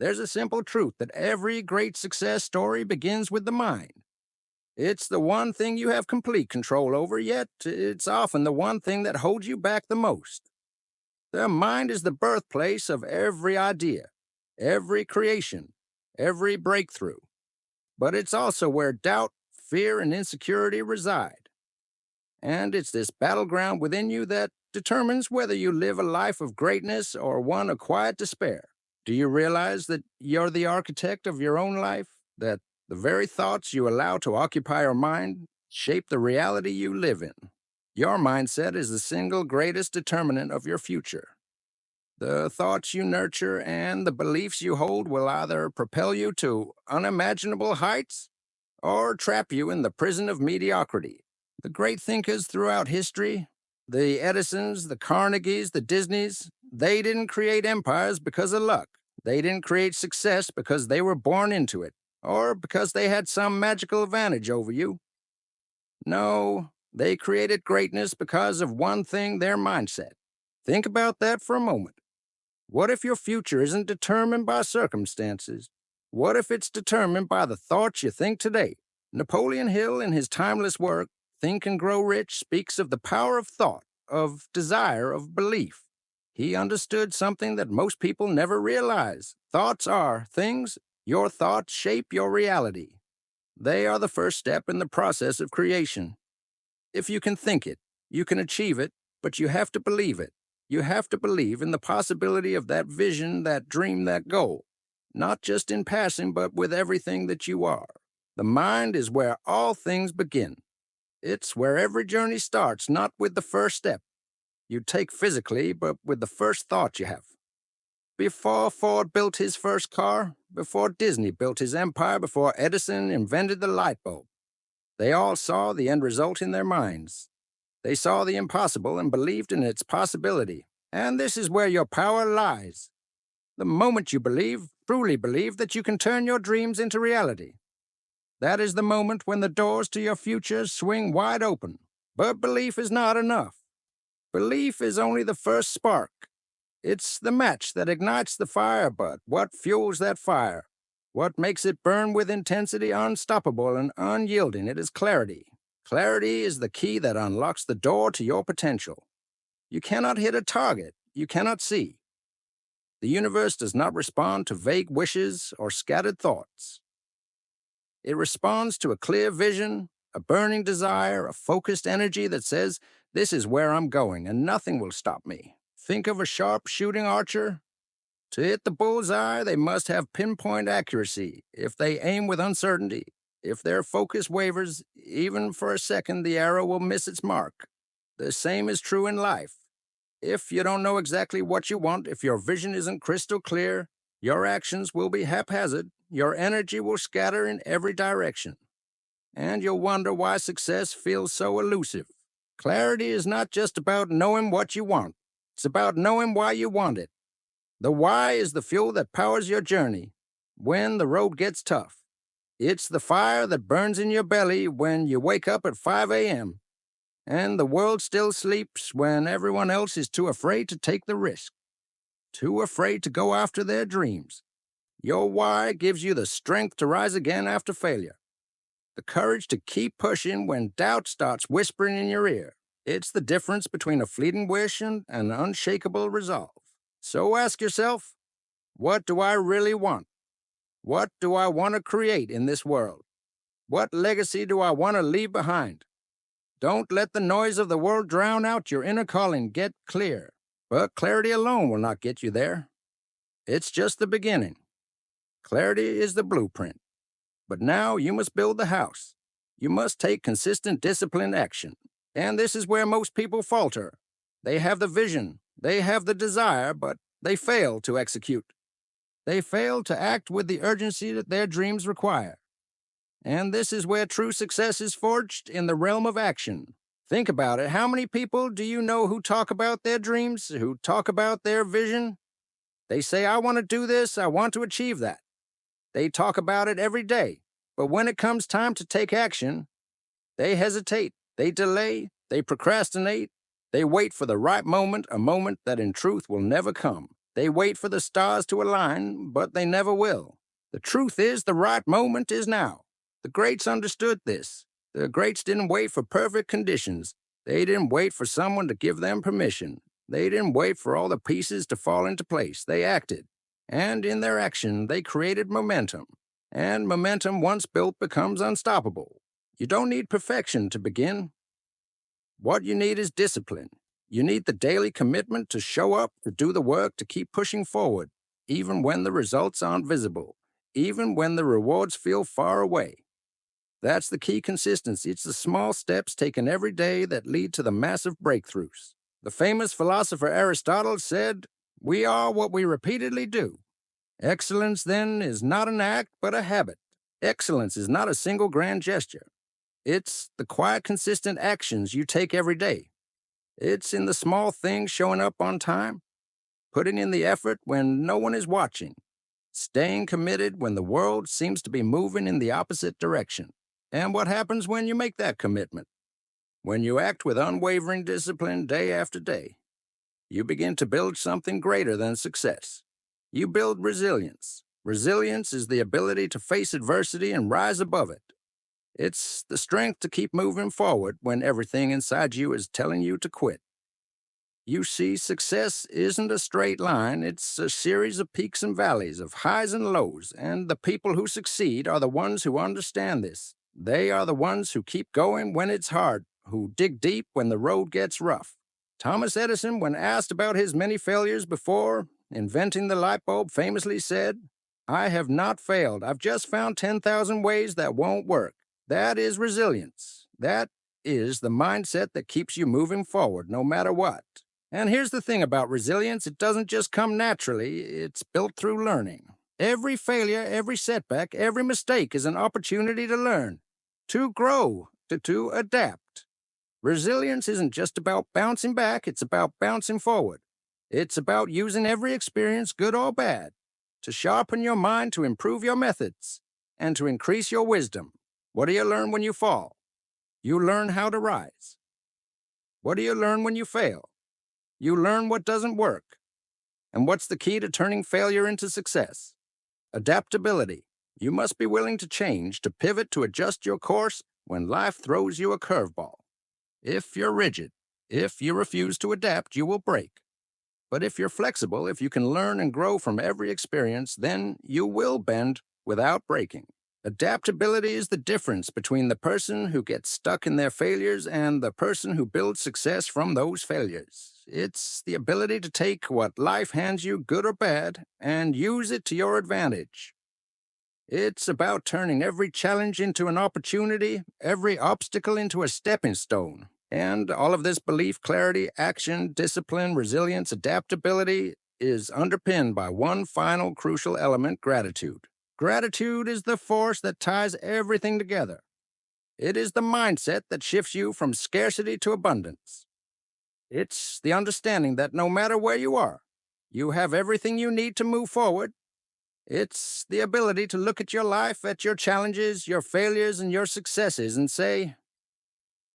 There's a simple truth that every great success story begins with the mind. It's the one thing you have complete control over, yet it's often the one thing that holds you back the most. The mind is the birthplace of every idea, every creation, every breakthrough. But it's also where doubt, fear, and insecurity reside. And it's this battleground within you that determines whether you live a life of greatness or one of quiet despair. Do you realize that you're the architect of your own life? That the very thoughts you allow to occupy your mind shape the reality you live in? Your mindset is the single greatest determinant of your future. The thoughts you nurture and the beliefs you hold will either propel you to unimaginable heights or trap you in the prison of mediocrity. The great thinkers throughout history, the Edisons, the Carnegies, the Disneys, they didn't create empires because of luck. They didn't create success because they were born into it, or because they had some magical advantage over you. No, they created greatness because of one thing: their mindset. Think about that for a moment. What if your future isn't determined by circumstances? What if it's determined by the thoughts you think today? Napoleon Hill, in his timeless work, Think and Grow Rich, speaks of the power of thought, of desire, of belief. He understood something that most people never realize. Thoughts are things. Your thoughts shape your reality. They are the first step in the process of creation. If you can think it, you can achieve it, but you have to believe it. You have to believe in the possibility of that vision, that dream, that goal, not just in passing, but with everything that you are. The mind is where all things begin. It's where every journey starts, not with the first step you take physically, but with the first thought you have. Before Ford built his first car, before Disney built his empire, before Edison invented the light bulb, they all saw the end result in their minds. They saw the impossible and believed in its possibility. And this is where your power lies. The moment you believe, truly believe, that you can turn your dreams into reality. That is the moment when the doors to your future swing wide open. But belief is not enough. Belief is only the first spark. It's the match that ignites the fire, but what fuels that fire? What makes it burn with intensity, unstoppable and unyielding? It is clarity. Clarity is the key that unlocks the door to your potential. You cannot hit a target you cannot see. The universe does not respond to vague wishes or scattered thoughts. It responds to a clear vision, a burning desire, a focused energy that says, "This is where I'm going, and nothing will stop me." Think of a sharp shooting archer. To hit the bullseye, they must have pinpoint accuracy. If they aim with uncertainty, if their focus wavers, even for a second, the arrow will miss its mark. The same is true in life. If you don't know exactly what you want, if your vision isn't crystal clear, your actions will be haphazard, your energy will scatter in every direction, and you'll wonder why success feels so elusive. Clarity is not just about knowing what you want. It's about knowing why you want it. The why is the fuel that powers your journey when the road gets tough. It's the fire that burns in your belly when you wake up at 5 a.m. and the world still sleeps, when everyone else is too afraid to take the risk, too afraid to go after their dreams. Your why gives you the strength to rise again after failure, the courage to keep pushing when doubt starts whispering in your ear. It's the difference between a fleeting wish and an unshakable resolve. So ask yourself, what do I really want? What do I want to create in this world? What legacy do I want to leave behind? Don't let the noise of the world drown out your inner calling. Get clear. But clarity alone will not get you there. It's just the beginning. Clarity is the blueprint. But now you must build the house. You must take consistent, disciplined action. And this is where most people falter. They have the vision, they have the desire, but they fail to execute. They fail to act with the urgency that their dreams require. And this is where true success is forged, in the realm of action. Think about it. How many people do you know who talk about their dreams, who talk about their vision? They say, "I want to do this, I want to achieve that." They talk about it every day. But when it comes time to take action, they hesitate, they delay, they procrastinate, they wait for the right moment, a moment that in truth will never come. They wait for the stars to align, but they never will. The truth is, the right moment is now. The greats understood this. The greats didn't wait for perfect conditions. They didn't wait for someone to give them permission. They didn't wait for all the pieces to fall into place. They acted. And in their action, they created momentum. And momentum, once built, becomes unstoppable. You don't need perfection to begin. What you need is discipline. You need the daily commitment to show up, to do the work, to keep pushing forward, even when the results aren't visible, even when the rewards feel far away. That's the key consistency. It's the small steps taken every day that lead to the massive breakthroughs. The famous philosopher Aristotle said, "We are what we repeatedly do." Excellence, then, is not an act, but a habit. Excellence is not a single grand gesture. It's the quiet, consistent actions you take every day. It's in the small things, showing up on time, putting in the effort when no one is watching, staying committed when the world seems to be moving in the opposite direction. And what happens when you make that commitment? When you act with unwavering discipline day after day, you begin to build something greater than success. You build resilience. Resilience is the ability to face adversity and rise above it. It's the strength to keep moving forward when everything inside you is telling you to quit. You see, success isn't a straight line. It's a series of peaks and valleys, of highs and lows, and the people who succeed are the ones who understand this. They are the ones who keep going when it's hard, who dig deep when the road gets rough. Thomas Edison, when asked about his many failures before inventing the light bulb, famously said, "I have not failed. I've just found 10,000 ways that won't work." That is resilience. That is the mindset that keeps you moving forward no matter what. And here's the thing about resilience, it doesn't just come naturally, it's built through learning. Every failure, every setback, every mistake is an opportunity to learn, to grow, to adapt. Resilience isn't just about bouncing back, it's about bouncing forward. It's about using every experience, good or bad, to sharpen your mind, to improve your methods, and to increase your wisdom. What do you learn when you fall? You learn how to rise. What do you learn when you fail? You learn what doesn't work. And what's the key to turning failure into success? Adaptability. You must be willing to change, to pivot, to adjust your course when life throws you a curveball. If you're rigid, if you refuse to adapt, you will break. But if you're flexible, if you can learn and grow from every experience, then you will bend without breaking. Adaptability is the difference between the person who gets stuck in their failures and the person who builds success from those failures. It's the ability to take what life hands you, good or bad, and use it to your advantage. It's about turning every challenge into an opportunity, every obstacle into a stepping stone. And all of this belief, clarity, action, discipline, resilience, adaptability is underpinned by one final crucial element: gratitude. Gratitude is the force that ties everything together. It is the mindset that shifts you from scarcity to abundance. It's the understanding that no matter where you are, you have everything you need to move forward. It's the ability to look at your life, at your challenges, your failures, and your successes and say,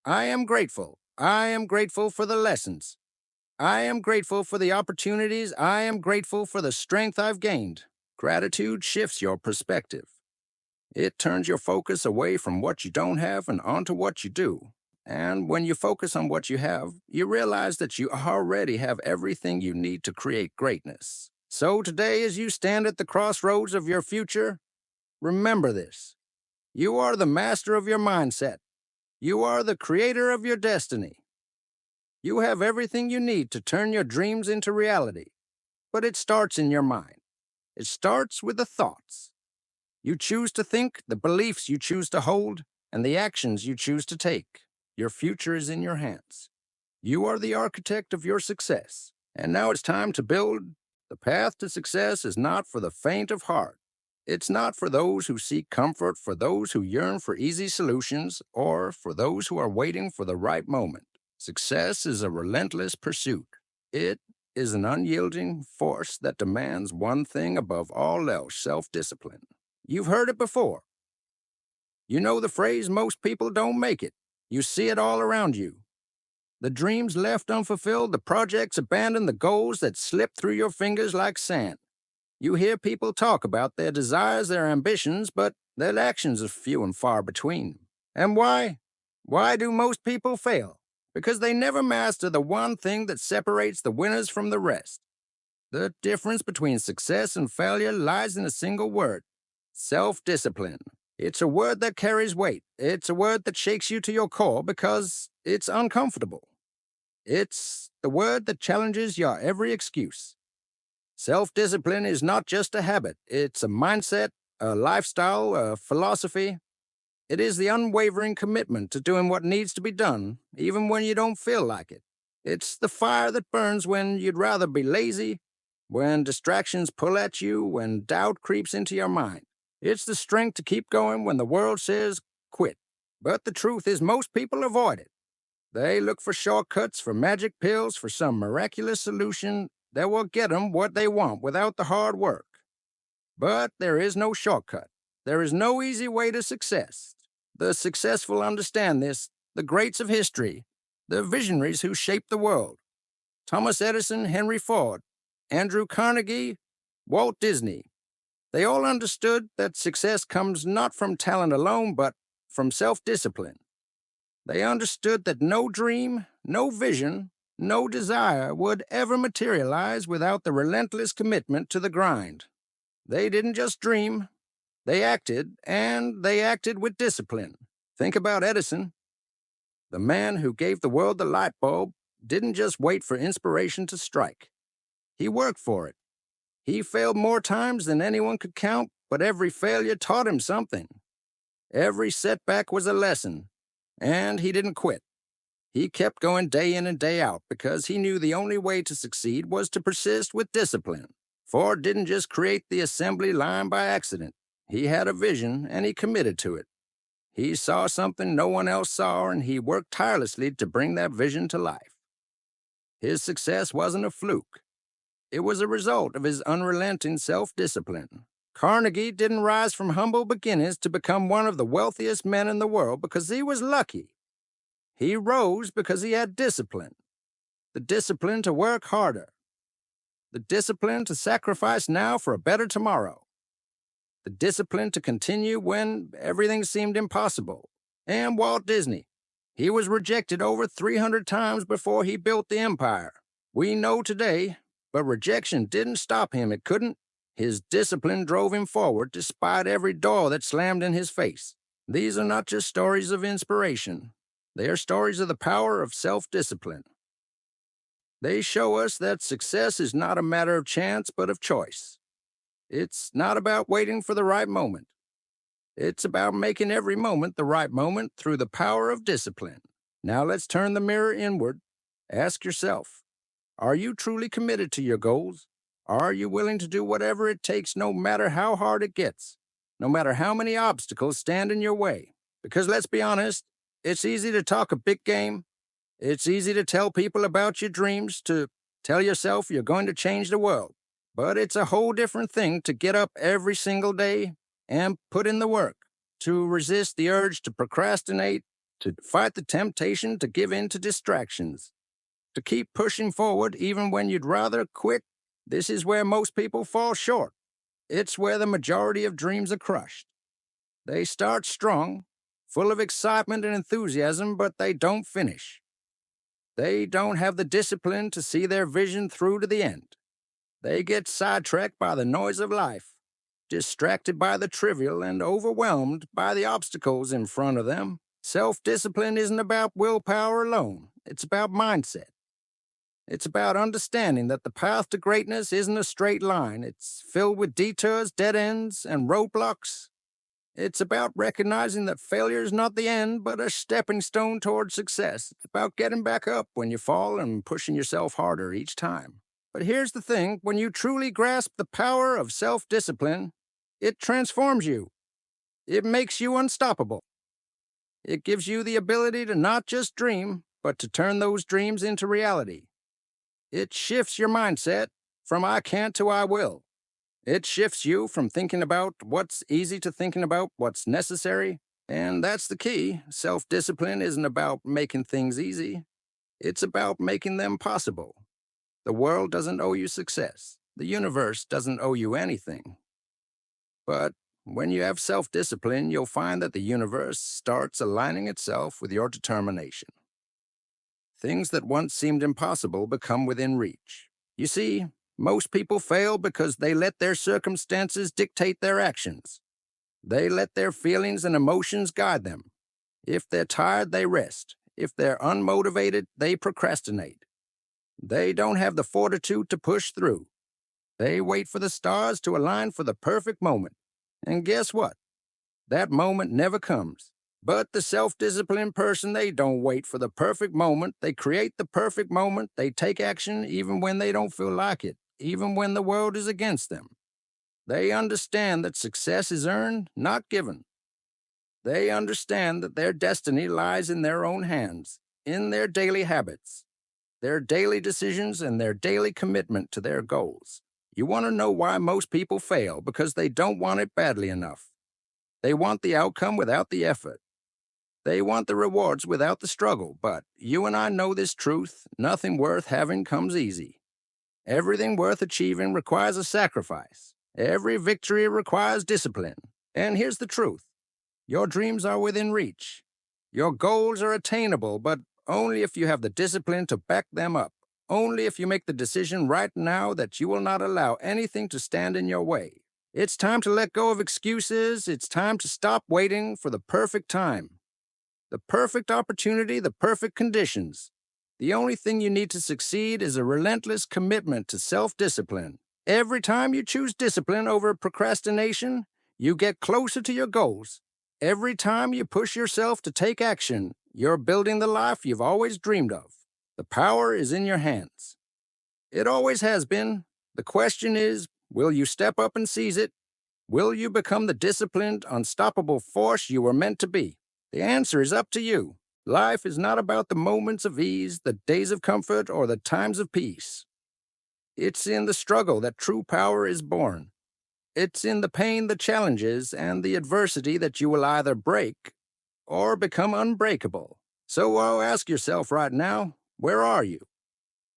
"I am grateful. I am grateful for the lessons. I am grateful for the opportunities. I am grateful for the strength I've gained." Gratitude shifts your perspective. It turns your focus away from what you don't have and onto what you do. And when you focus on what you have, you realize that you already have everything you need to create greatness. So today, as you stand at the crossroads of your future, remember this. You are the master of your mindset. You are the creator of your destiny. You have everything you need to turn your dreams into reality. But it starts in your mind. It starts with the thoughts. You choose to think, the beliefs you choose to hold, and the actions you choose to take. Your future is in your hands. You are the architect of your success. And now it's time to build. The path to success is not for the faint of heart. It's not for those who seek comfort, for those who yearn for easy solutions, or for those who are waiting for the right moment. Success is a relentless pursuit. It is an unyielding force that demands one thing above all else: self-discipline. You've heard it before. You know the phrase, "most people don't make it." You see it all around you. The dreams left unfulfilled, the projects abandoned, the goals that slip through your fingers like sand. You hear people talk about their desires, their ambitions, but their actions are few and far between. And why? Why do most people fail? Because they never master the one thing that separates the winners from the rest. The difference between success and failure lies in a single word: self-discipline. It's a word that carries weight. It's a word that shakes you to your core because it's uncomfortable. It's the word that challenges your every excuse. Self-discipline is not just a habit. It's a mindset, a lifestyle, a philosophy. It is the unwavering commitment to doing what needs to be done, even when you don't feel like it. It's the fire that burns when you'd rather be lazy, when distractions pull at you, when doubt creeps into your mind. It's the strength to keep going when the world says quit. But the truth is, most people avoid it. They look for shortcuts, for magic pills, for some miraculous solution that will get them what they want without the hard work. But there is no shortcut. There is no easy way to success. The successful understand this, the greats of history, the visionaries who shaped the world. Thomas Edison, Henry Ford, Andrew Carnegie, Walt Disney. They all understood that success comes not from talent alone, but from self-discipline. They understood that no dream, no vision, no desire would ever materialize without the relentless commitment to the grind. They didn't just dream, they acted, and they acted with discipline. Think about Edison. The man who gave the world the light bulb didn't just wait for inspiration to strike. He worked for it. He failed more times than anyone could count, but every failure taught him something. Every setback was a lesson, and he didn't quit. He kept going day in and day out because he knew the only way to succeed was to persist with discipline. Ford didn't just create the assembly line by accident. He had a vision, and he committed to it. He saw something no one else saw, and he worked tirelessly to bring that vision to life. His success wasn't a fluke. It was a result of his unrelenting self-discipline. Carnegie didn't rise from humble beginnings to become one of the wealthiest men in the world because he was lucky. He rose because he had discipline. The discipline to work harder. The discipline to sacrifice now for a better tomorrow. The discipline to continue when everything seemed impossible. And Walt Disney. He was rejected over 300 times before he built the empire. We know today, but rejection didn't stop him. It couldn't. His discipline drove him forward despite every door that slammed in his face. These are not just stories of inspiration. They are stories of the power of self-discipline. They show us that success is not a matter of chance, but of choice. It's not about waiting for the right moment. It's about making every moment the right moment through the power of discipline. Now let's turn the mirror inward. Ask yourself, are you truly committed to your goals? Are you willing to do whatever it takes, no matter how hard it gets? No matter how many obstacles stand in your way? Because let's be honest, it's easy to talk a big game. It's easy to tell people about your dreams, to tell yourself you're going to change the world. But it's a whole different thing to get up every single day and put in the work, to resist the urge to procrastinate, to fight the temptation to give in to distractions, to keep pushing forward even when you'd rather quit. This is where most people fall short. It's where the majority of dreams are crushed. They start strong, full of excitement and enthusiasm, but they don't finish. They don't have the discipline to see their vision through to the end. They get sidetracked by the noise of life, distracted by the trivial, and overwhelmed by the obstacles in front of them. Self-discipline isn't about willpower alone. It's about mindset. It's about understanding that the path to greatness isn't a straight line. It's filled with detours, dead ends, and roadblocks. It's about recognizing that failure is not the end, but a stepping stone toward success. It's about getting back up when you fall and pushing yourself harder each time. But here's the thing, when you truly grasp the power of self-discipline, it transforms you. It makes you unstoppable. It gives you the ability to not just dream, but to turn those dreams into reality. It shifts your mindset from I can't to I will. It shifts you from thinking about what's easy to thinking about what's necessary. And that's the key. Self-discipline isn't about making things easy. It's about making them possible. The world doesn't owe you success. The universe doesn't owe you anything. But when you have self-discipline, you'll find that the universe starts aligning itself with your determination. Things that once seemed impossible become within reach. You see, most people fail because they let their circumstances dictate their actions. They let their feelings and emotions guide them. If they're tired, they rest. If they're unmotivated, they procrastinate. They don't have the fortitude to push through. They wait for the stars to align for the perfect moment. And guess what? That moment never comes. But the self-disciplined person, they don't wait for the perfect moment. They create the perfect moment. They take action even when they don't feel like it, even when the world is against them. They understand that success is earned, not given. They understand that their destiny lies in their own hands, in their daily habits, their daily decisions, and their daily commitment to their goals. You want to know why most people fail? Because they don't want it badly enough. They want the outcome without the effort. They want the rewards without the struggle. But you and I know this truth: nothing worth having comes easy. Everything worth achieving requires a sacrifice. Every victory requires discipline. And here's the truth: your dreams are within reach. Your goals are attainable, but only if you have the discipline to back them up. Only if you make the decision right now that you will not allow anything to stand in your way. It's time to let go of excuses. It's time to stop waiting for the perfect time, the perfect opportunity, the perfect conditions. The only thing you need to succeed is a relentless commitment to self-discipline. Every time you choose discipline over procrastination, you get closer to your goals. Every time you push yourself to take action, you're building the life you've always dreamed of. The power is in your hands. It always has been. The question is, will you step up and seize it? Will you become the disciplined, unstoppable force you were meant to be? The answer is up to you. Life is not about the moments of ease, the days of comfort, or the times of peace. It's in the struggle that true power is born. It's in the pain, the challenges, and the adversity that you will either break or become unbreakable. So ask yourself right now, where are you?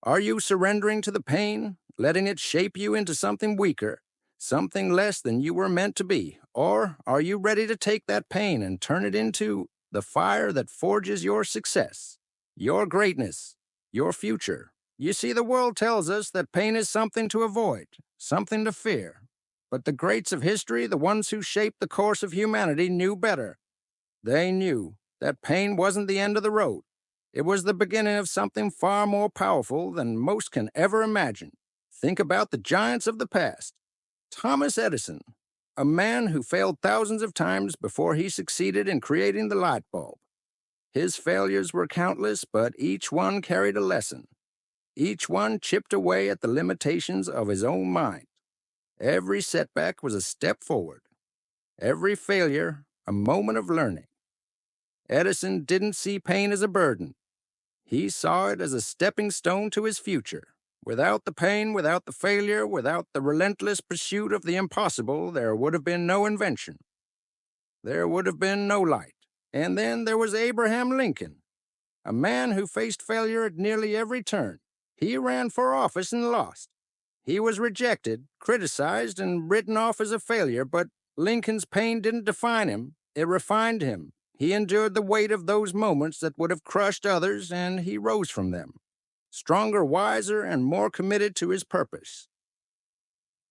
Are you surrendering to the pain, letting it shape you into something weaker, something less than you were meant to be? Or are you ready to take that pain and turn it into the fire that forges your success, your greatness, your future? You see, the world tells us that pain is something to avoid, something to fear. But the greats of history, the ones who shaped the course of humanity, knew better. They knew that pain wasn't the end of the road. It was the beginning of something far more powerful than most can ever imagine. Think about the giants of the past. Thomas Edison, a man who failed thousands of times before he succeeded in creating the light bulb. His failures were countless, but each one carried a lesson. Each one chipped away at the limitations of his own mind. Every setback was a step forward. Every failure, a moment of learning. Edison didn't see pain as a burden. He saw it as a stepping stone to his future. Without the pain, without the failure, without the relentless pursuit of the impossible, there would have been no invention. There would have been no light. And then there was Abraham Lincoln, a man who faced failure at nearly every turn. He ran for office and lost. He was rejected, criticized, and written off as a failure, but Lincoln's pain didn't define him. It refined him. He endured the weight of those moments that would have crushed others, and he rose from them, stronger, wiser, and more committed to his purpose.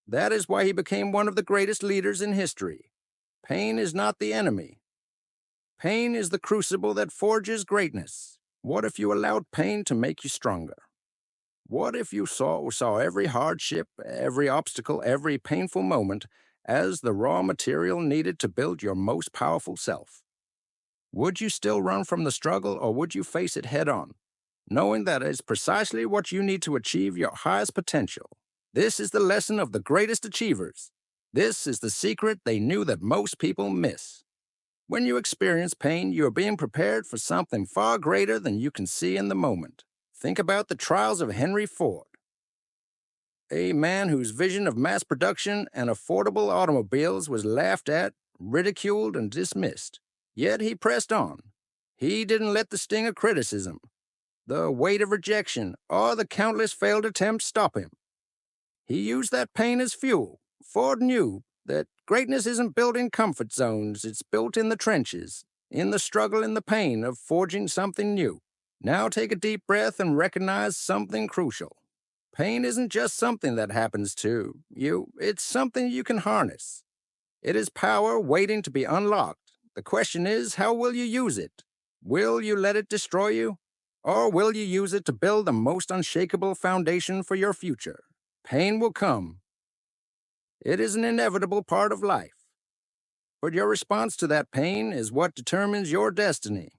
That is why he became one of the greatest leaders in history. Pain is not the enemy. Pain is the crucible that forges greatness. What if you allowed pain to make you stronger? What if you saw every hardship, every obstacle, every painful moment as the raw material needed to build your most powerful self? Would you still run from the struggle, or would you face it head on, knowing that it is precisely what you need to achieve your highest potential? This is the lesson of the greatest achievers. This is the secret they knew that most people miss. When you experience pain, you are being prepared for something far greater than you can see in the moment. Think about the trials of Henry Ford, a man whose vision of mass production and affordable automobiles was laughed at, ridiculed, and dismissed. Yet he pressed on. He didn't let the sting of criticism, the weight of rejection, or the countless failed attempts stop him. He used that pain as fuel. Ford knew that greatness isn't built in comfort zones, it's built in the trenches, in the struggle and the pain of forging something new. Now take a deep breath and recognize something crucial. Pain isn't just something that happens to you, it's something you can harness. It is power waiting to be unlocked. The question is, how will you use it? Will you let it destroy you? Or will you use it to build the most unshakable foundation for your future? Pain will come. It is an inevitable part of life. But your response to that pain is what determines your destiny.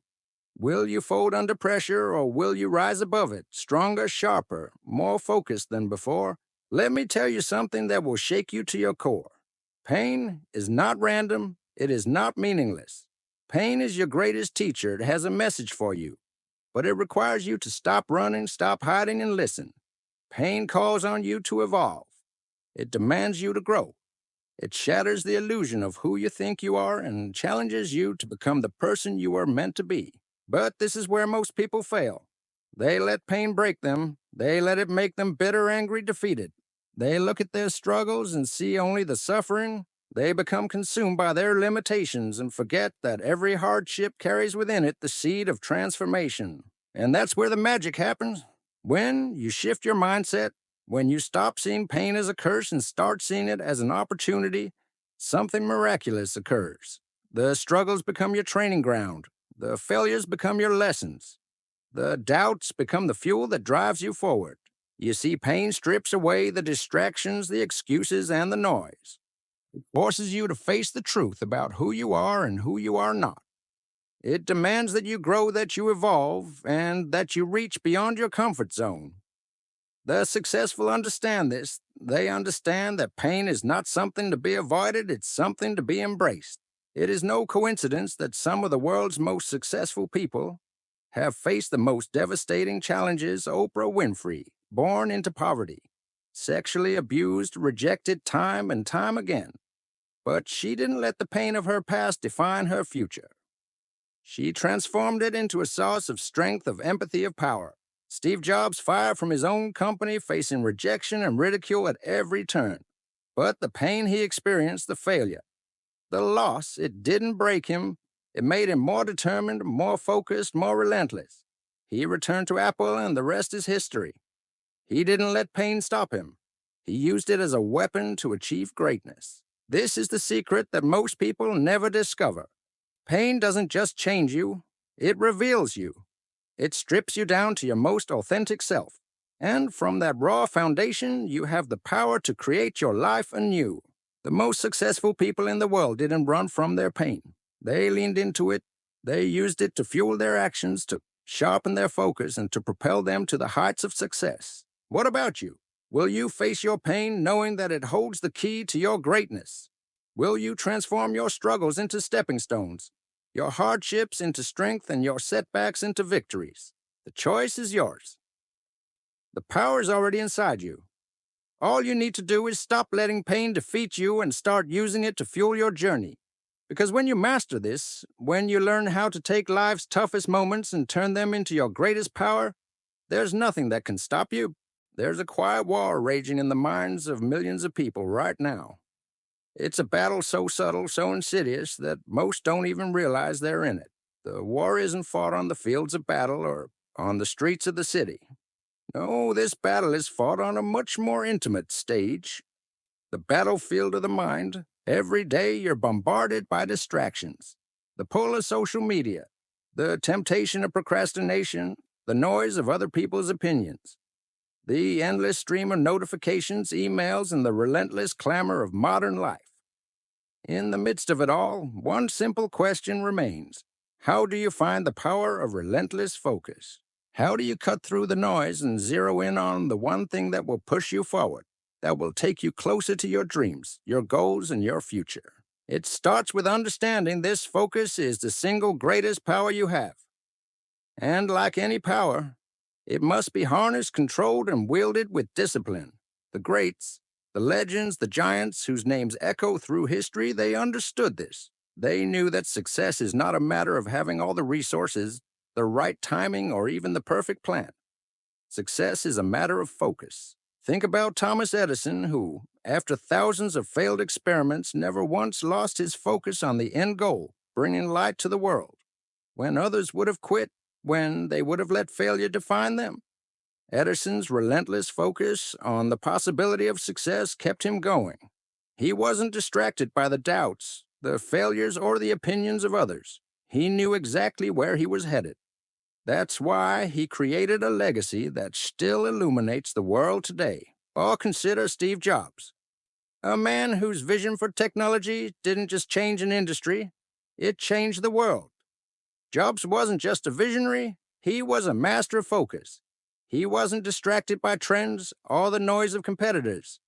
Will you fold under pressure or will you rise above it, stronger, sharper, more focused than before? Let me tell you something that will shake you to your core. Pain is not random, it is not meaningless. Pain is your greatest teacher. It has a message for you, but it requires you to stop running, stop hiding, and listen. Pain calls on you to evolve. It demands you to grow. It shatters the illusion of who you think you are and challenges you to become the person you are meant to be. But this is where most people fail. They let pain break them. They let it make them bitter, angry, defeated. They look at their struggles and see only the suffering. They become consumed by their limitations and forget that every hardship carries within it the seed of transformation. And that's where the magic happens. When you shift your mindset, when you stop seeing pain as a curse and start seeing it as an opportunity, something miraculous occurs. The struggles become your training ground. The failures become your lessons. The doubts become the fuel that drives you forward. You see, pain strips away the distractions, the excuses, and the noise. It forces you to face the truth about who you are and who you are not. It demands that you grow, that you evolve, and that you reach beyond your comfort zone. The successful understand this. They understand that pain is not something to be avoided, it's something to be embraced. It is no coincidence that some of the world's most successful people have faced the most devastating challenges. Oprah Winfrey, born into poverty, sexually abused, rejected time and time again. But she didn't let the pain of her past define her future. She transformed it into a source of strength, of empathy, of power. Steve Jobs fired from his own company, facing rejection and ridicule at every turn. But the pain he experienced, the failure, the loss, it didn't break him. It made him more determined, more focused, more relentless. He returned to Apple, and the rest is history. He didn't let pain stop him. He used it as a weapon to achieve greatness. This is the secret that most people never discover. Pain doesn't just change you, it reveals you. It strips you down to your most authentic self. And from that raw foundation, you have the power to create your life anew. The most successful people in the world didn't run from their pain. They leaned into it. They used it to fuel their actions, to sharpen their focus, and to propel them to the heights of success. What about you? Will you face your pain knowing that it holds the key to your greatness? Will you transform your struggles into stepping stones, your hardships into strength, and your setbacks into victories? The choice is yours. The power is already inside you. All you need to do is stop letting pain defeat you and start using it to fuel your journey. Because when you master this, when you learn how to take life's toughest moments and turn them into your greatest power, there's nothing that can stop you. There's a quiet war raging in the minds of millions of people right now. It's a battle so subtle, so insidious, that most don't even realize they're in it. The war isn't fought on the fields of battle or on the streets of the city. No, this battle is fought on a much more intimate stage, the battlefield of the mind. Every day you're bombarded by distractions, the pull of social media, the temptation of procrastination, the noise of other people's opinions, the endless stream of notifications, emails, and the relentless clamor of modern life. In the midst of it all, one simple question remains. How do you find the power of relentless focus? How do you cut through the noise and zero in on the one thing that will push you forward, that will take you closer to your dreams, your goals, and your future? It starts with understanding this focus is the single greatest power you have. And like any power, it must be harnessed, controlled, and wielded with discipline. The greats, the legends, the giants whose names echo through history, they understood this. They knew that success is not a matter of having all the resources, the right timing, or even the perfect plan. Success is a matter of focus. Think about Thomas Edison, who, after thousands of failed experiments, never once lost his focus on the end goal, bringing light to the world. When others would have quit, when they would have let failure define them, Edison's relentless focus on the possibility of success kept him going. He wasn't distracted by the doubts, the failures, or the opinions of others. He knew exactly where he was headed. That's why he created a legacy that still illuminates the world today. Or consider Steve Jobs, a man whose vision for technology didn't just change an industry, it changed the world. Jobs wasn't just a visionary, he was a master of focus. He wasn't distracted by trends or the noise of competitors.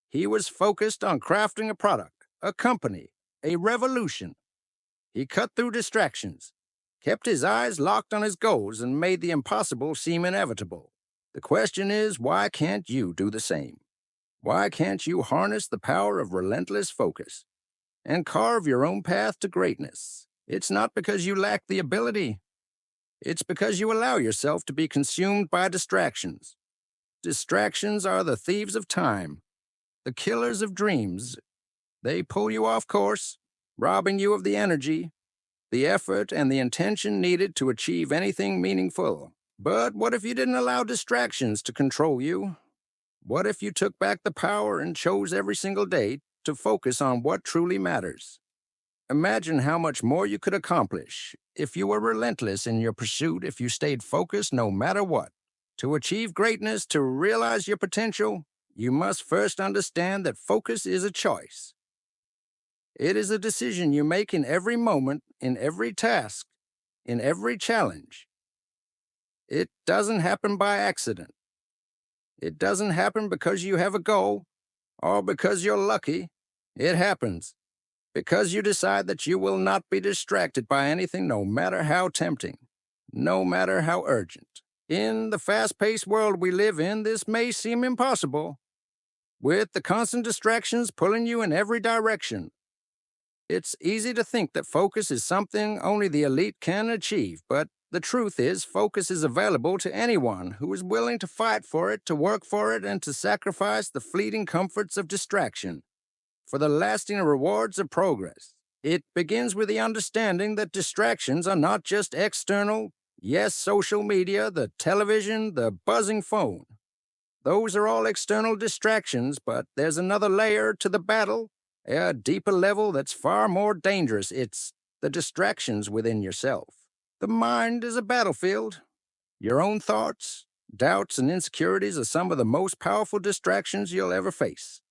He was focused on crafting a product, a company, a revolution. He cut through distractions, kept his eyes locked on his goals, and made the impossible seem inevitable. The question is, why can't you do the same? Why can't you harness the power of relentless focus and carve your own path to greatness? It's not because you lack the ability. It's because you allow yourself to be consumed by distractions. Distractions are the thieves of time, the killers of dreams. They pull you off course, robbing you of the energy, the effort, and the intention needed to achieve anything meaningful. But what if you didn't allow distractions to control you? What if you took back the power and chose every single day to focus on what truly matters? Imagine how much more you could accomplish if you were relentless in your pursuit, if you stayed focused no matter what. To achieve greatness, to realize your potential, you must first understand that focus is a choice. It is a decision you make in every moment, in every task, in every challenge. It doesn't happen by accident. It doesn't happen because you have a goal or because you're lucky. It happens because you decide that you will not be distracted by anything, no matter how tempting, no matter how urgent. In the fast-paced world we live in, this may seem impossible, with the constant distractions pulling you in every direction. It's easy to think that focus is something only the elite can achieve, but the truth is, focus is available to anyone who is willing to fight for it, to work for it, and to sacrifice the fleeting comforts of distraction for the lasting rewards of progress. It begins with the understanding that distractions are not just external, yes, social media, the television, the buzzing phone. Those are all external distractions, but there's another layer to the battle, a deeper level that's far more dangerous. It's the distractions within yourself. The mind is a battlefield. Your own thoughts, doubts, and insecurities are some of the most powerful distractions you'll ever face.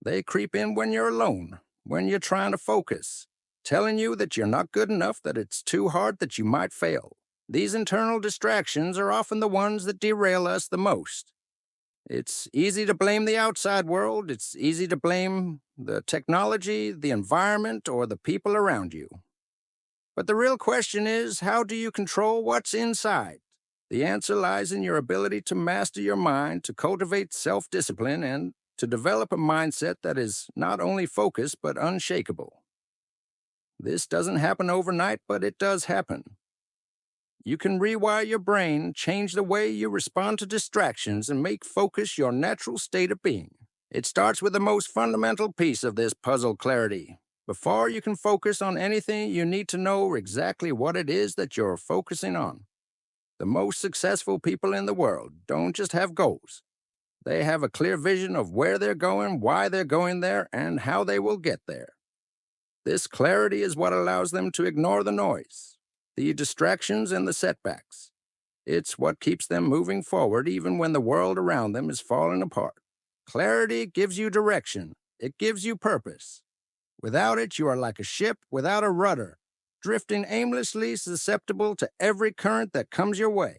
They creep in when you're alone, when you're trying to focus, telling you that you're not good enough, that it's too hard, that you might fail. These internal distractions are often the ones that derail us the most. It's easy to blame the outside world. It's easy to blame the technology, the environment, or the people around you. But the real question is, how do you control what's inside? The answer lies in your ability to master your mind, to cultivate self-discipline, and to develop a mindset that is not only focused but unshakable. This doesn't happen overnight, but it does happen. You can rewire your brain, change the way you respond to distractions, and make focus your natural state of being. It starts with the most fundamental piece of this puzzle: clarity. Before you can focus on anything, you need to know exactly what it is that you're focusing on. The most successful people in the world don't just have goals. They have a clear vision of where they're going, why they're going there, and how they will get there. This clarity is what allows them to ignore the noise, the distractions, and the setbacks. It's what keeps them moving forward even when the world around them is falling apart. Clarity gives you direction. It gives you purpose. Without it, you are like a ship without a rudder, drifting aimlessly, susceptible to every current that comes your way.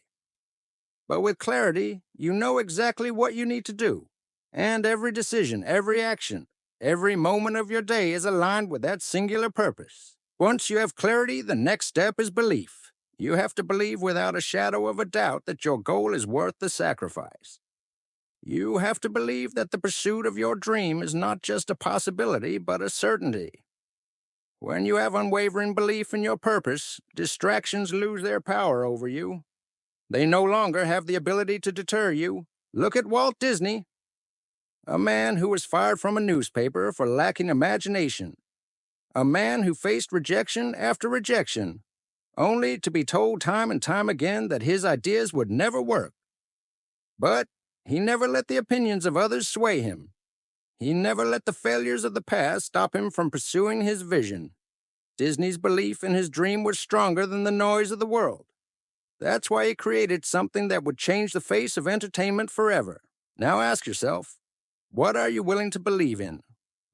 But with clarity, you know exactly what you need to do, and every decision, every action, every moment of your day is aligned with that singular purpose. Once you have clarity, the next step is belief. You have to believe without a shadow of a doubt that your goal is worth the sacrifice. You have to believe that the pursuit of your dream is not just a possibility, but a certainty. When you have unwavering belief in your purpose, distractions lose their power over you. They no longer have the ability to deter you. Look at Walt Disney, a man who was fired from a newspaper for lacking imagination, a man who faced rejection after rejection, only to be told time and time again that his ideas would never work. But he never let the opinions of others sway him. He never let the failures of the past stop him from pursuing his vision. Disney's belief in his dream was stronger than the noise of the world. That's why he created something that would change the face of entertainment forever. Now ask yourself, what are you willing to believe in?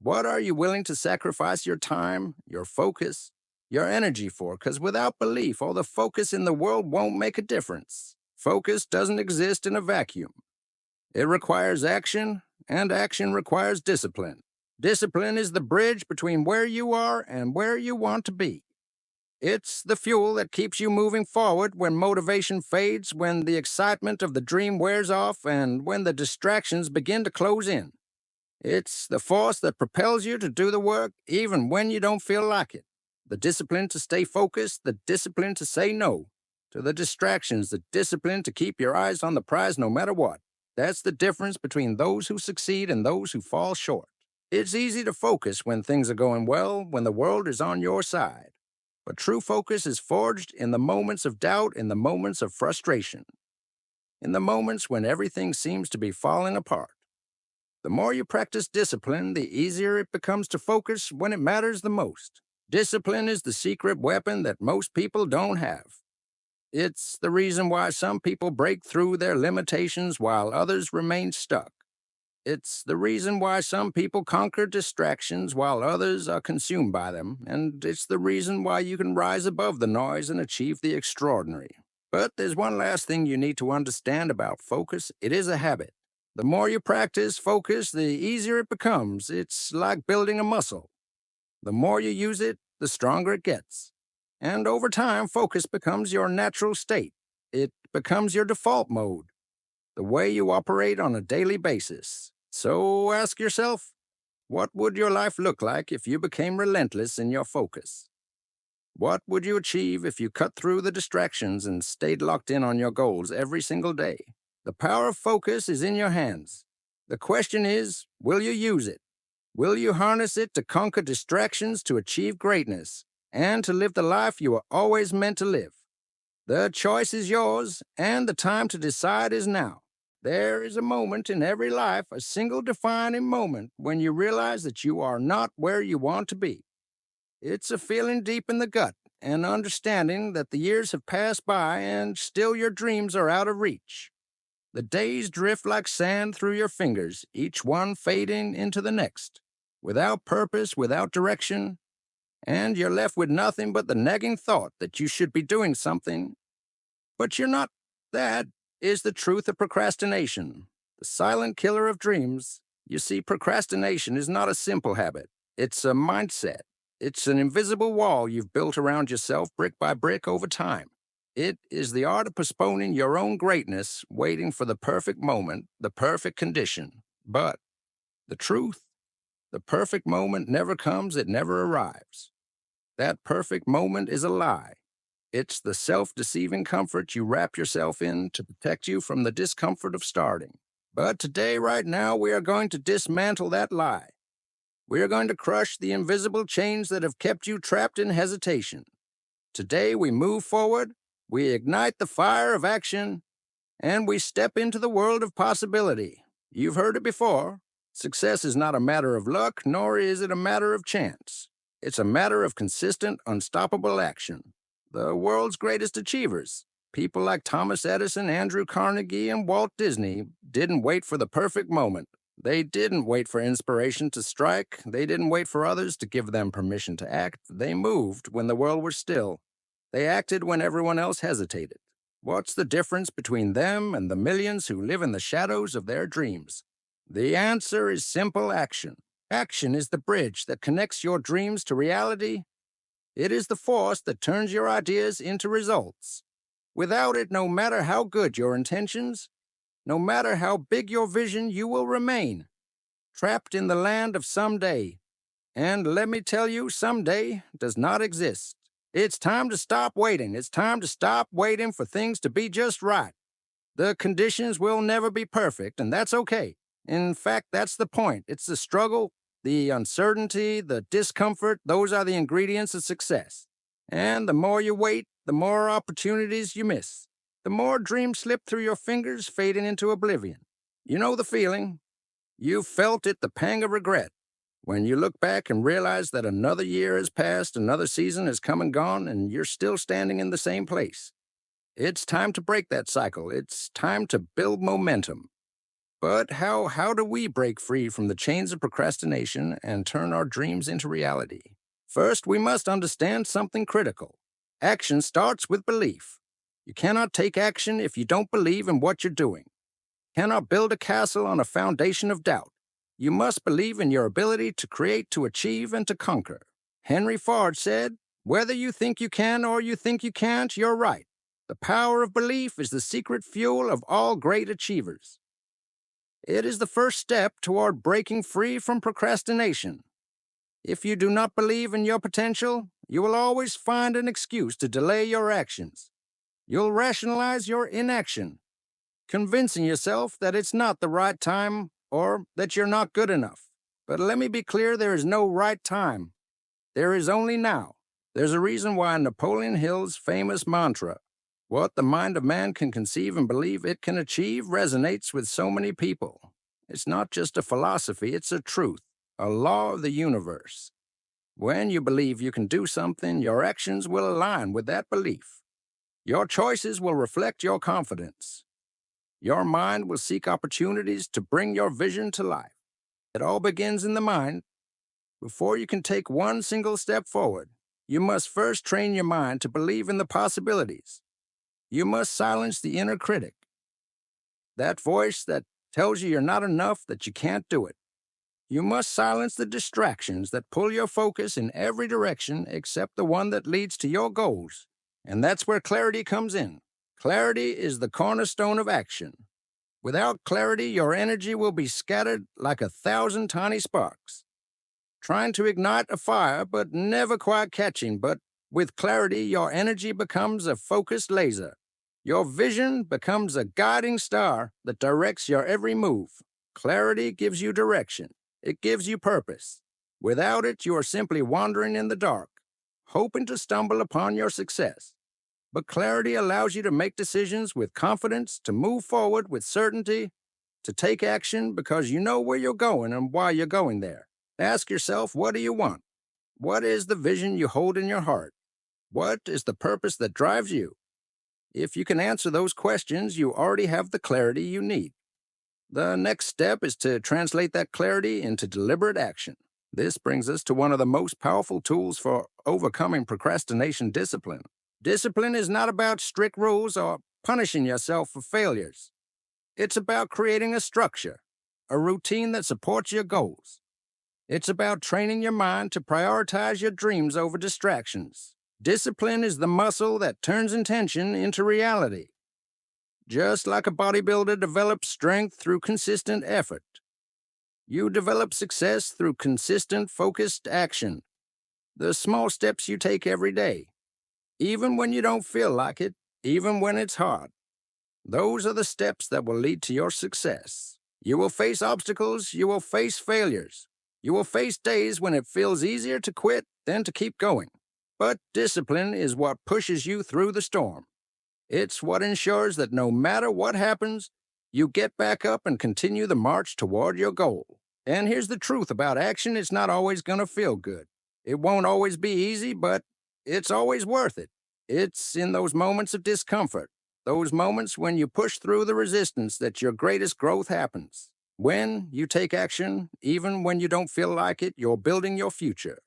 What are you willing to sacrifice your time, your focus, your energy for? Because without belief, all the focus in the world won't make a difference. Focus doesn't exist in a vacuum. It requires action, and action requires discipline. Discipline is the bridge between where you are and where you want to be. It's the fuel that keeps you moving forward when motivation fades, when the excitement of the dream wears off, and when the distractions begin to close in. It's the force that propels you to do the work even when you don't feel like it. The discipline to stay focused, the discipline to say no to the distractions, the discipline to keep your eyes on the prize no matter what. That's the difference between those who succeed and those who fall short. It's easy to focus when things are going well, when the world is on your side. But true focus is forged in the moments of doubt, in the moments of frustration, in the moments when everything seems to be falling apart. The more you practice discipline, the easier it becomes to focus when it matters the most. Discipline is the secret weapon that most people don't have. It's the reason why some people break through their limitations while others remain stuck. It's the reason why some people conquer distractions while others are consumed by them, and it's the reason why you can rise above the noise and achieve the extraordinary. But there's one last thing you need to understand about focus. It is a habit. The more you practice focus, the easier it becomes. It's like building a muscle. The more you use it, the stronger it gets. And over time, focus becomes your natural state. It becomes your default mode, the way you operate on a daily basis. So ask yourself, what would your life look like if you became relentless in your focus? What would you achieve if you cut through the distractions and stayed locked in on your goals every single day? The power of focus is in your hands. The question is, will you use it? Will you harness it to conquer distractions, to achieve greatness, and to live the life you were always meant to live? The choice is yours, and the time to decide is now. There is a moment in every life, a single defining moment, when you realize that you are not where you want to be. It's a feeling deep in the gut, an understanding that the years have passed by and still your dreams are out of reach. The days drift like sand through your fingers, each one fading into the next, without purpose, without direction, and you're left with nothing but the nagging thought that you should be doing something, but you're not. That is the truth of procrastination, the silent killer of dreams. You see, procrastination is not a simple habit. It's a mindset. It's an invisible wall you've built around yourself brick by brick over time. It is the art of postponing your own greatness, waiting for the perfect moment, the perfect condition. But the truth, the perfect moment never comes, it never arrives. That perfect moment is a lie. It's the self-deceiving comfort you wrap yourself in to protect you from the discomfort of starting. But today, right now, we are going to dismantle that lie. We are going to crush the invisible chains that have kept you trapped in hesitation. Today, we move forward, we ignite the fire of action, and we step into the world of possibility. You've heard it before. Success is not a matter of luck, nor is it a matter of chance. It's a matter of consistent, unstoppable action. The world's greatest achievers, people like Thomas Edison, Andrew Carnegie, and Walt Disney, didn't wait for the perfect moment. They didn't wait for inspiration to strike. They didn't wait for others to give them permission to act. They moved when the world was still. They acted when everyone else hesitated. What's the difference between them and the millions who live in the shadows of their dreams? The answer is simple action. Action is the bridge that connects your dreams to reality. It is the force that turns your ideas into results. Without it, no matter how good your intentions, no matter how big your vision, you will remain trapped in the land of someday. And let me tell you, someday does not exist. It's time to stop waiting. It's time to stop waiting for things to be just right. The conditions will never be perfect, and that's okay. In fact, that's the point. It's the struggle, the uncertainty, the discomfort. Those are the ingredients of success. And the more you wait, the more opportunities you miss. The more dreams slip through your fingers, fading into oblivion. You know the feeling. You've felt it, the pang of regret. When you look back and realize that another year has passed, another season has come and gone, and you're still standing in the same place. It's time to break that cycle. It's time to build momentum. But how do we break free from the chains of procrastination and turn our dreams into reality? First, we must understand something critical. Action starts with belief. You cannot take action if you don't believe in what you're doing. You cannot build a castle on a foundation of doubt. You must believe in your ability to create, to achieve, and to conquer. Henry Ford said, "Whether you think you can or you think you can't, you're right. The power of belief is the secret fuel of all great achievers." It is the first step toward breaking free from procrastination. If you do not believe in your potential, you will always find an excuse to delay your actions. You'll rationalize your inaction, convincing yourself that it's not the right time or that you're not good enough. But let me be clear, there is no right time. There is only now. There's a reason why Napoleon Hill's famous mantra, "What the mind of man can conceive and believe it can achieve," resonates with so many people. It's not just a philosophy, it's a truth, a law of the universe. When you believe you can do something, your actions will align with that belief. Your choices will reflect your confidence. Your mind will seek opportunities to bring your vision to life. It all begins in the mind. Before you can take one single step forward, you must first train your mind to believe in the possibilities. You must silence the inner critic, that voice that tells you you're not enough, that you can't do it. You must silence the distractions that pull your focus in every direction except the one that leads to your goals. And that's where clarity comes in. Clarity is the cornerstone of action. Without clarity, your energy will be scattered like 1,000 tiny sparks, trying to ignite a fire but never quite catching. But with clarity, your energy becomes a focused laser. Your vision becomes a guiding star that directs your every move. Clarity gives you direction. It gives you purpose. Without it, you are simply wandering in the dark, hoping to stumble upon your success. But clarity allows you to make decisions with confidence, to move forward with certainty, to take action because you know where you're going and why you're going there. Ask yourself, what do you want? What is the vision you hold in your heart? What is the purpose that drives you? If you can answer those questions, you already have the clarity you need. The next step is to translate that clarity into deliberate action. This brings us to one of the most powerful tools for overcoming procrastination: discipline. Discipline is not about strict rules or punishing yourself for failures. It's about creating a structure, a routine that supports your goals. It's about training your mind to prioritize your dreams over distractions. Discipline is the muscle that turns intention into reality. Just like a bodybuilder develops strength through consistent effort, you develop success through consistent, focused action. The small steps you take every day, even when you don't feel like it, even when it's hard. Those are the steps that will lead to your success. You will face obstacles, you will face failures. You will face days when it feels easier to quit than to keep going. But discipline is what pushes you through the storm. It's what ensures that no matter what happens, you get back up and continue the march toward your goal. And here's the truth about action: it's not always going to feel good. It won't always be easy, but it's always worth it. It's in those moments of discomfort, those moments when you push through the resistance, that your greatest growth happens. When you take action, even when you don't feel like it, you're building your future.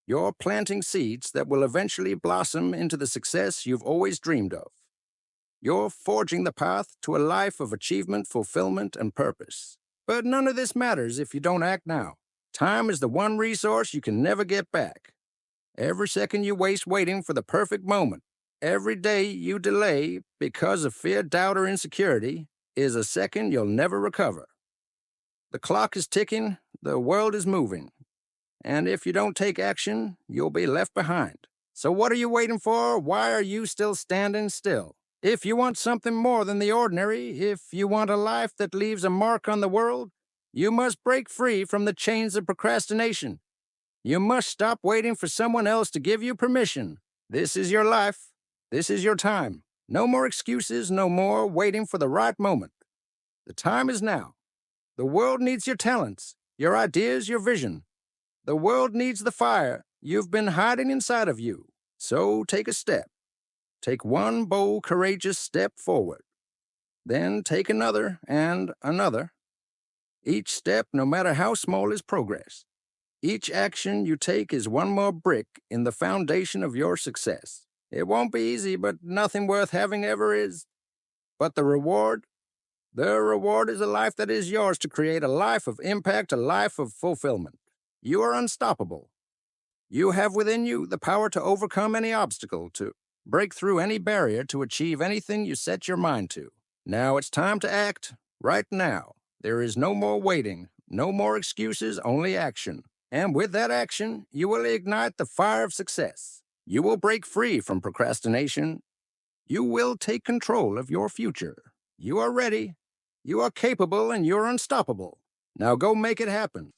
You're planting seeds that will eventually blossom into the success you've always dreamed of. You're forging the path to a life of achievement, fulfillment, and purpose. But none of this matters if you don't act now. Time is the one resource you can never get back. Every second you waste waiting for the perfect moment, every day you delay because of fear, doubt, or insecurity, is a second you'll never recover. The clock is ticking, the world is moving, And if you don't take action, you'll be left behind. So what are you waiting for? Why are you still standing still? If you want something more than the ordinary, if you want a life that leaves a mark on the world, you must break free from the chains of procrastination. You must stop waiting for someone else to give you permission. This is your life. This is your time. No more excuses, no more waiting for the right moment. The time is now. The world needs your talents, your ideas, your vision. The world needs the fire you've been hiding inside of you. So take a step. Take one bold, courageous step forward. Then take another and another. Each step, no matter how small, is progress. Each action you take is one more brick in the foundation of your success. It won't be easy, but nothing worth having ever is. But the reward is a life that is yours to create, a life of impact, a life of fulfillment. You are unstoppable. You have within you the power to overcome any obstacle, to break through any barrier, to achieve anything you set your mind to. Now it's time to act, right now. There is no more waiting, no more excuses, only action. And with that action, you will ignite the fire of success. You will break free from procrastination. You will take control of your future. You are ready, you are capable, and you're unstoppable. Now go make it happen.